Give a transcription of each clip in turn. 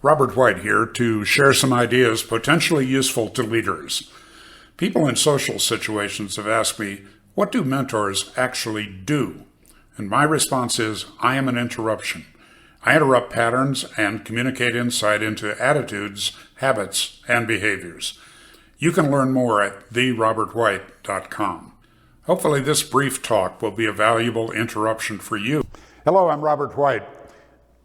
Robert White here to share some ideas potentially useful to leaders. People in social situations have asked me, what do mentors actually do? And my response is, I am an interruption. I interrupt patterns and communicate insight into attitudes, habits, and behaviors. You can learn more at therobertwhite.com. Hopefully this brief talk will be a valuable interruption for you. Hello, I'm Robert White.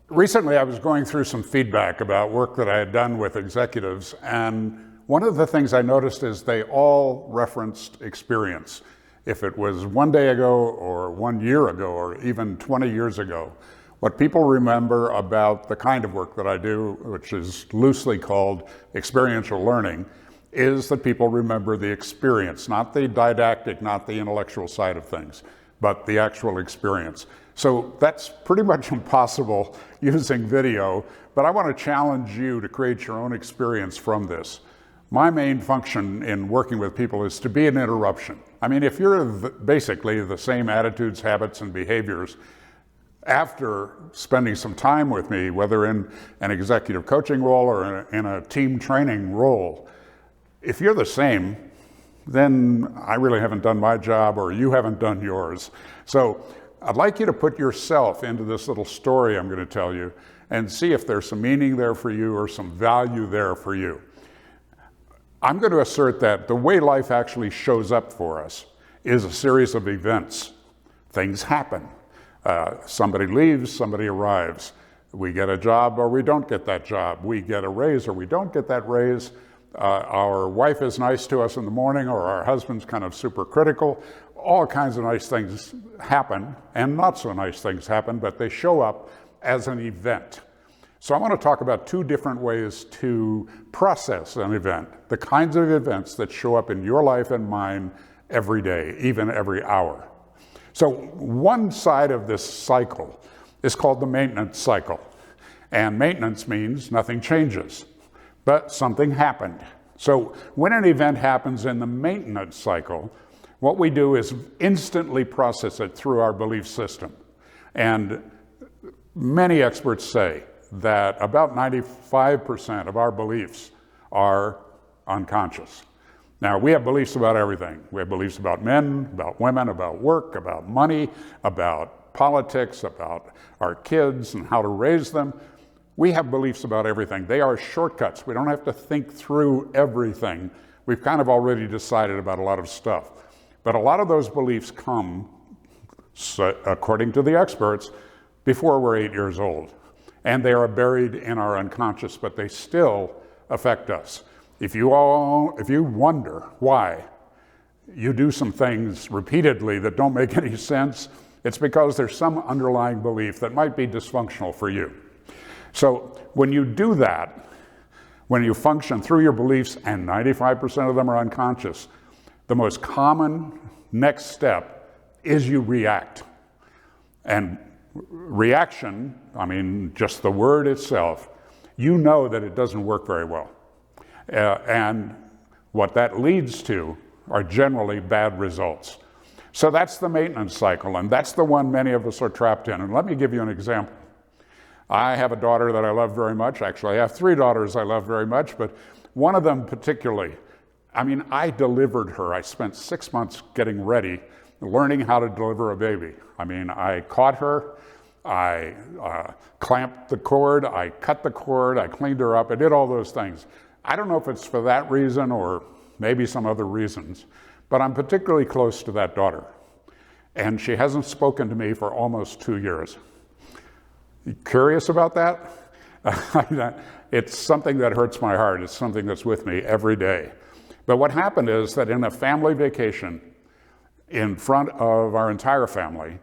Recently I was going through some feedback about work that I had done with executives, and one of the things I noticed is they all referenced experience. If it was one day ago or 1 year ago or even 20 years ago, what people remember about the kind of work that I do, which is loosely called experiential learning, is that people remember the experience, not the didactic, not the intellectual side of things, but the actual experience. So that's pretty much impossible using video, but I want to challenge you to create your own experience from this. My main function in working with people is to be an interruption. I mean, if you're basically the same attitudes, habits, and behaviors after spending some time with me, whether in an executive coaching role or in a team training role, if you're the same, then I really haven't done my job or you haven't done yours. So I'd like you to put yourself into this little story I'm going to tell you and see if there's some meaning there for you or some value there for you. I'm going to assert that the way life actually shows up for us is a series of events. Things happen. Somebody leaves, somebody arrives. We get a job or we don't get that job. We get a raise or we don't get that raise. Our wife is nice to us in the morning, or our husband's kind of super critical. All kinds of nice things happen, and not so nice things happen, but they show up as an event. So I want to talk about two different ways to process an event, the kinds of events that show up in your life and mine every day, even every hour. So one side of this cycle is called the maintenance cycle. And maintenance means nothing changes, but something happened. So when an event happens in the maintenance cycle, what we do is instantly process it through our belief system. And many experts say that about 95% of our beliefs are unconscious. Now, we have beliefs about everything. We have beliefs about men, about women, about work, about money, about politics, about our kids and how to raise them. We have beliefs about everything. They are shortcuts. We don't have to think through everything. We've kind of already decided about a lot of stuff. But a lot of those beliefs come, according to the experts, before we're 8 years old. And they are buried in our unconscious, but they still affect us. If you wonder why you do some things repeatedly that don't make any sense, it's because there's some underlying belief that might be dysfunctional for you. So when you do that, when you function through your beliefs, and 95% of them are unconscious, the most common next step is you react. And reaction, I mean, just the word itself, you know that it doesn't work very well. And what that leads to are generally bad results. So that's the maintenance cycle, and that's the one many of us are trapped in. And let me give you an example. I have a daughter that I love very much. Actually, I have 3 daughters I love very much, but one of them particularly, I mean, I delivered her. I spent 6 months getting ready, learning how to deliver a baby. I mean, I caught her, I clamped the cord, I cut the cord, I cleaned her up, I did all those things. I don't know if it's for that reason or maybe some other reasons, but I'm particularly close to that daughter. And she hasn't spoken to me for almost 2 years. You curious about that? It's something that hurts my heart. It's something that's with me every day. But what happened is that in a family vacation, in front of our entire family,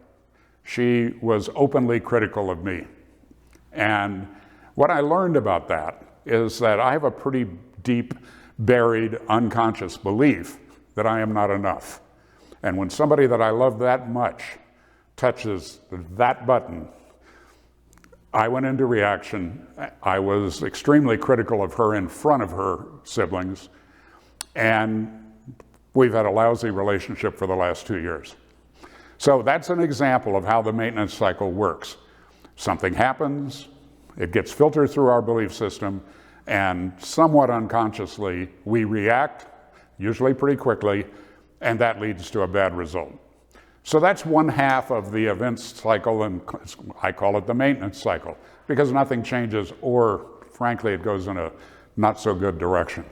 she was openly critical of me. And what I learned about that is that I have a pretty deep, buried, unconscious belief that I am not enough. And when somebody that I love that much touches that button, I went into reaction. I was extremely critical of her in front of her siblings, and we've had a lousy relationship for the last 2 years. So that's an example of how the maintenance cycle works. Something happens, It gets filtered through our belief system, and somewhat unconsciously, we react, usually pretty quickly, and that leads to a bad result. So that's one half of the events cycle, and I call it the maintenance cycle, because nothing changes, or frankly, it goes in a not so good direction.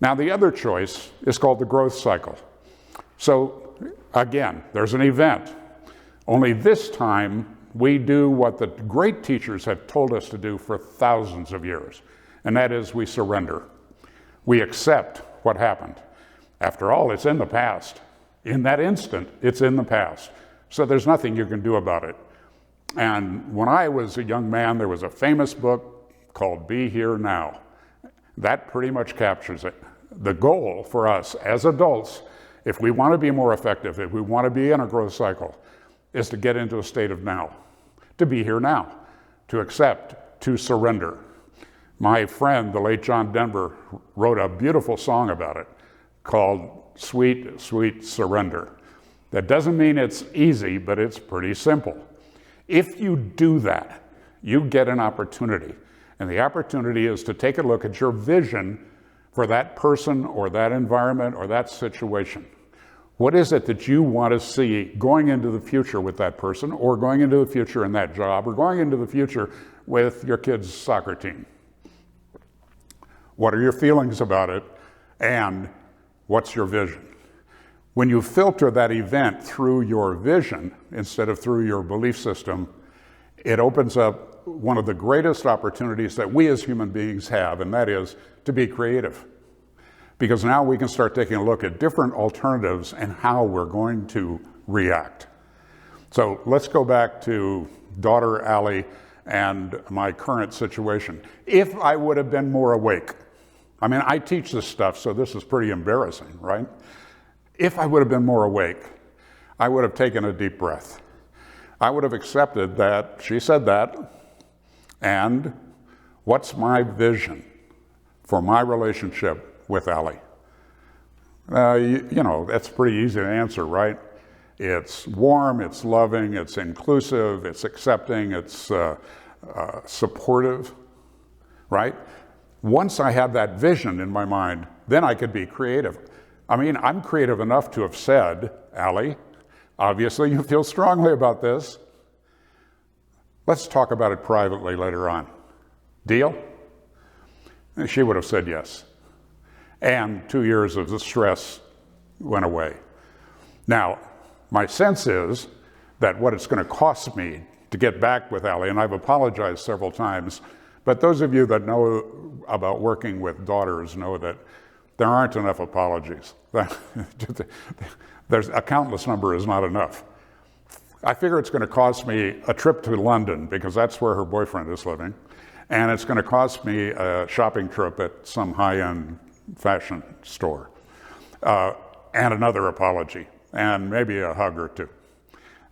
Now, the other choice is called the growth cycle. So again, there's an event. Only this time, we do what the great teachers have told us to do for thousands of years, and that is we surrender. We accept what happened. After all, it's in the past. In that instant, it's in the past. So there's nothing you can do about it. And when I was a young man, there was a famous book called Be Here Now. That pretty much captures it. The goal for us as adults, if we want to be more effective, if we want to be in a growth cycle, is to get into a state of now, to be here now, to accept, to surrender. My friend, the late John Denver, wrote a beautiful song about it called Sweet, Sweet Surrender. That doesn't mean it's easy, but it's pretty simple. If you do that, you get an opportunity. And the opportunity is to take a look at your vision for that person or that environment or that situation. What is it that you want to see going into the future with that person, or going into the future in that job, or going into the future with your kid's soccer team? What are your feelings about it, and what's your vision? When you filter that event through your vision instead of through your belief system, it opens up one of the greatest opportunities that we as human beings have, and that is to be creative. Because now we can start taking a look at different alternatives and how we're going to react. So let's go back to daughter Allie and my current situation. If I would have been more awake, I mean, I teach this stuff, so this is pretty embarrassing, right? If I would have been more awake, I would have taken a deep breath. I would have accepted that she said that, and what's my vision for my relationship with Allie? You know, that's pretty easy to answer, right? It's warm, it's loving, it's inclusive, it's accepting, it's supportive, right? Once I have that vision in my mind, then I could be creative. I mean, I'm creative enough to have said, Allie, obviously you feel strongly about this. Let's talk about it privately later on. Deal? And she would have said yes. And 2 years of the stress went away. Now, my sense is that what it's going to cost me to get back with Allie, and I've apologized several times, but those of you that know about working with daughters know that there aren't enough apologies. There's a countless number is not enough. I figure it's going to cost me a trip to London, because that's where her boyfriend is living, and it's going to cost me a shopping trip at some high-end fashion store, and another apology, and maybe a hug or two.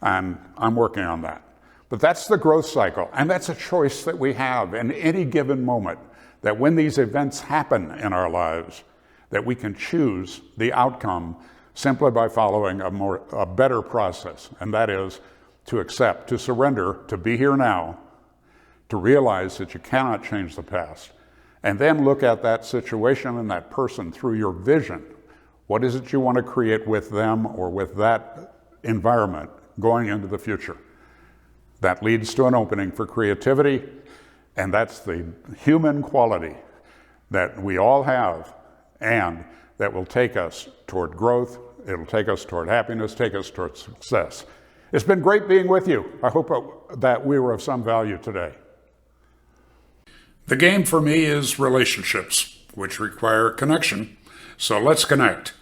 And I'm working on that. But that's the growth cycle, and that's a choice that we have in any given moment, that when these events happen in our lives, that we can choose the outcome simply by following a better process, and that is to accept, to surrender, to be here now, to realize that you cannot change the past, and then look at that situation and that person through your vision. What is it you want to create with them or with that environment going into the future? That leads to an opening for creativity, and that's the human quality that we all have, and that will take us toward growth, it'll take us toward happiness, take us toward success. It's been great being with you. I hope that we were of some value today. The game for me is relationships, which require connection. So let's connect.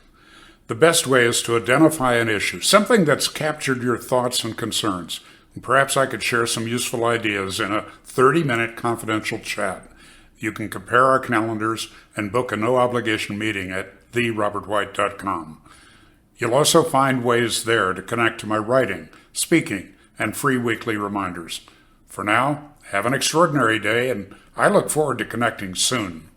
The best way is to identify an issue, something that's captured your thoughts and concerns. And perhaps I could share some useful ideas in a 30-minute confidential chat. You can compare our calendars and book a no-obligation meeting at therobertwhite.com. You'll also find ways there to connect to my writing, speaking, and free weekly reminders. For now, have an extraordinary day, and I look forward to connecting soon.